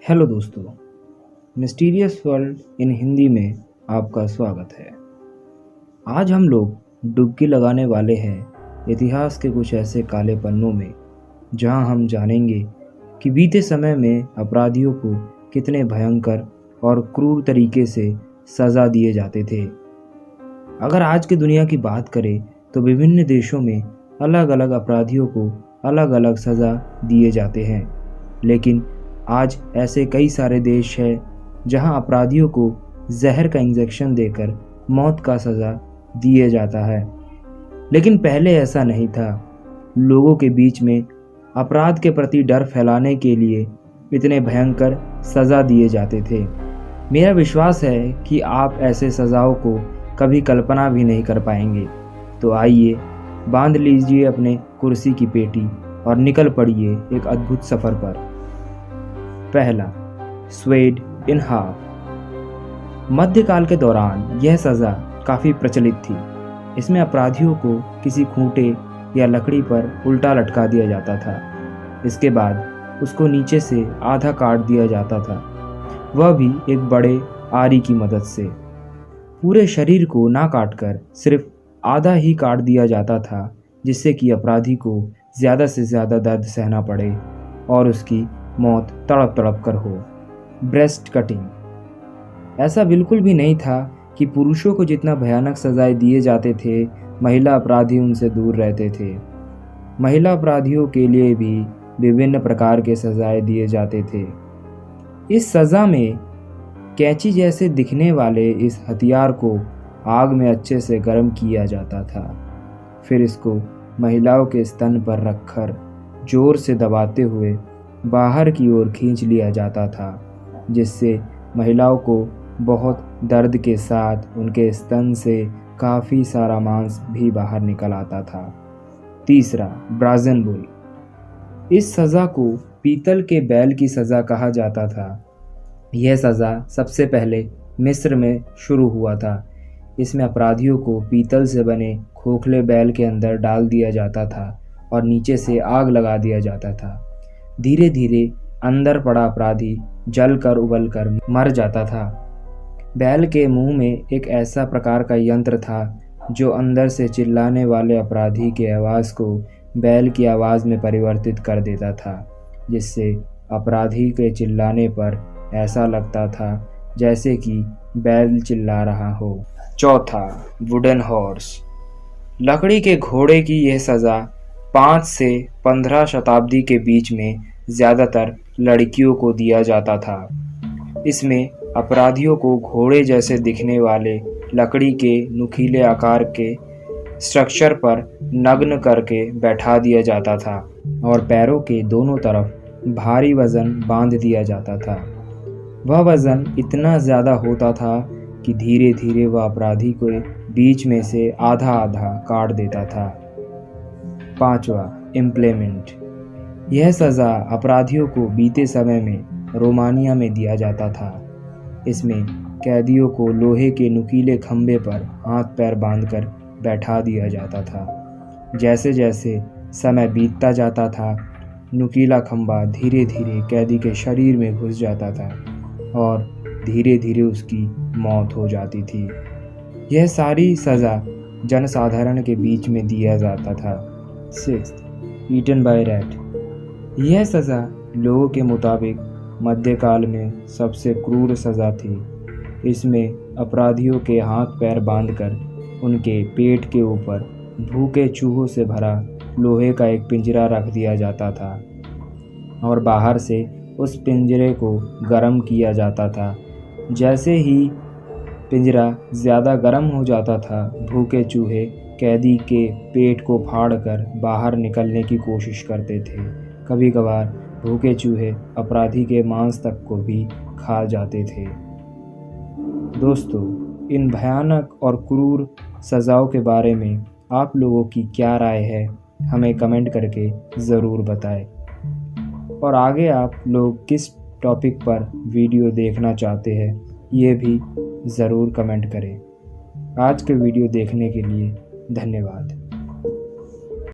Hello दोस्तों, mysterious world in Hindi में आपका स्वागत है। आज हम लोग डुबकी लगाने वाले हैं इतिहास के कुछ ऐसे काले पन्नों में, जहां हम जानेंगे कि बीते समय में अपराधियों को कितने भयंकर और क्रूर तरीके से सज़ा दिए जाते थे। अगर आज की दुनिया की बात करें तो विभिन्न देशों में अलग अलग अपराधियों को अलग अलग सज़ा दिए जाते हैं, लेकिन आज ऐसे कई सारे देश हैं जहां अपराधियों को जहर का इंजेक्शन देकर मौत का सज़ा दिया जाता है। लेकिन पहले ऐसा नहीं था। लोगों के बीच में अपराध के प्रति डर फैलाने के लिए इतने भयंकर सज़ा दिए जाते थे। मेरा विश्वास है कि आप ऐसे सज़ाओं को कभी कल्पना भी नहीं कर पाएंगे। तो आइए बांध लीजिए अपने कुर्सी की पेटी और निकल पड़िए एक अद्भुत सफ़र पर। पहला, स्वेड इन हाफ। मध्यकाल के दौरान यह सज़ा काफ़ी प्रचलित थी। इसमें अपराधियों को किसी खूंटे या लकड़ी पर उल्टा लटका दिया जाता था। इसके बाद उसको नीचे से आधा काट दिया जाता था, वह भी एक बड़े आरी की मदद से। पूरे शरीर को ना काटकर सिर्फ आधा ही काट दिया जाता था, जिससे कि अपराधी को ज़्यादा से ज़्यादा दर्द सहना पड़े और उसकी मौत तड़प तड़प कर हो। Breast cutting. ऐसा बिल्कुल भी नहीं था कि पुरुषों को जितना भयानक सजाएं दिए जाते थे, महिला अपराधी उनसे दूर रहते थे। महिला अपराधियों के लिए भी विभिन्न प्रकार के सजाएं दिए जाते थे। इस सज़ा में कैंची जैसे दिखने वाले इस हथियार को आग में अच्छे से गर्म किया जाता था। फिर इसको महिलाओं के स्तन पर रखकर जोर से दबाते हुए बाहर की ओर खींच लिया जाता था, जिससे महिलाओं को बहुत दर्द के साथ उनके स्तन से काफ़ी सारा मांस भी बाहर निकल आता था। तीसरा, ब्राज़न बुल। इस सज़ा को पीतल के बैल की सज़ा कहा जाता था। यह सज़ा सबसे पहले मिस्र में शुरू हुआ था। इसमें अपराधियों को पीतल से बने खोखले बैल के अंदर डाल दिया जाता था और नीचे से आग लगा दिया जाता था। धीरे धीरे अंदर पड़ा अपराधी जल कर उबल कर मर जाता था। बैल के मुंह में एक ऐसा प्रकार का यंत्र था जो अंदर से चिल्लाने वाले अपराधी के आवाज़ को बैल की आवाज़ में परिवर्तित कर देता था, जिससे अपराधी के चिल्लाने पर ऐसा लगता था जैसे कि बैल चिल्ला रहा हो। चौथा, वुडन हॉर्स। लकड़ी के घोड़े की यह सज़ा 5 से 15 शताब्दी के बीच में ज़्यादातर लड़कियों को दिया जाता था। इसमें अपराधियों को घोड़े जैसे दिखने वाले लकड़ी के नुकीले आकार के स्ट्रक्चर पर नग्न करके बैठा दिया जाता था और पैरों के दोनों तरफ भारी वज़न बांध दिया जाता था। वह वज़न इतना ज़्यादा होता था कि धीरे धीरे वह अपराधी को बीच में से आधा आधा काट देता था। पांचवा, इम्प्लेमेंट। यह सज़ा अपराधियों को बीते समय में रोमानिया में दिया जाता था। इसमें कैदियों को लोहे के नुकीले खंभे पर हाथ पैर बांधकर बैठा दिया जाता था। जैसे जैसे समय बीतता जाता था, नुकीला खंभा धीरे धीरे कैदी के शरीर में घुस जाता था और धीरे धीरे उसकी मौत हो जाती थी। यह सारी सज़ा जनसाधारण के बीच में दिया जाता था। 6, ईटन बाय रैट। यह सज़ा लोगों के मुताबिक मध्यकाल में सबसे क्रूर सज़ा थी। इसमें अपराधियों के हाथ पैर बांधकर उनके पेट के ऊपर भूखे चूहों से भरा लोहे का एक पिंजरा रख दिया जाता था और बाहर से उस पिंजरे को गर्म किया जाता था। जैसे ही पिंजरा ज़्यादा गर्म हो जाता था, भूखे चूहे कैदी के पेट को फाड़कर बाहर निकलने की कोशिश करते थे। कभी कभार भूखे चूहे अपराधी के मांस तक को भी खा जाते थे। दोस्तों, इन भयानक और क्रूर सज़ाओं के बारे में आप लोगों की क्या राय है, हमें कमेंट करके ज़रूर बताएं। और आगे आप लोग किस टॉपिक पर वीडियो देखना चाहते हैं, ये भी ज़रूर कमेंट करें। आज के वीडियो देखने के लिए धन्यवाद।